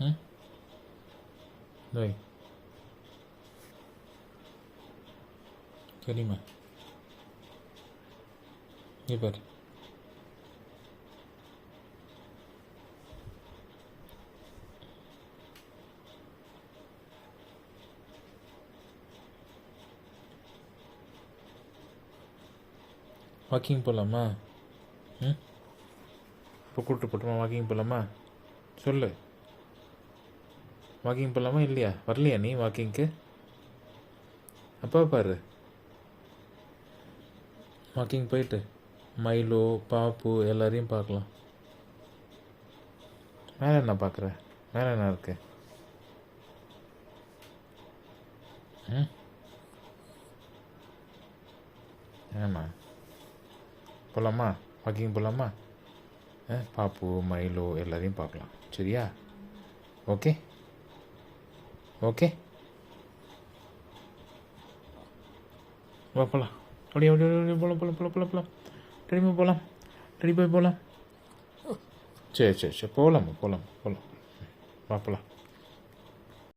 ம் வை சரிம்மா இங்கே பாரு வாக்கிங் போகலாமா ம் இப்போ கூப்பிட்டு போட்டுமா வாக்கிங் போகலாமா சொல்லு வாக்கிங் போகலாமா இல்லையா வரலையா நீ வாக்கிங்க்கு அப்பா பாரு வாக்கிங் போயிட்டு மயிலோ பாப்பு எல்லாரையும் பார்க்கலாம் மேலே என்ன பார்க்குற மேலே என்ன இருக்கு ம் ஏம்மா போகலாமா வாக்கிங் போகலாமா பாப்பு மயிலோ எல்லாரையும் பார்க்கலாம் சரியா ஓகே ஓகே வா போகலாம் அப்படியே அப்படியே போகலாம் போகலாம் போகலாம் போகலாம் போகலாம் ரெடிமா போகலாம் ரெடி போய் போகலாம் சரி சரி சரி போகலாமா போகலாம் போகலாம் வா போகலாம்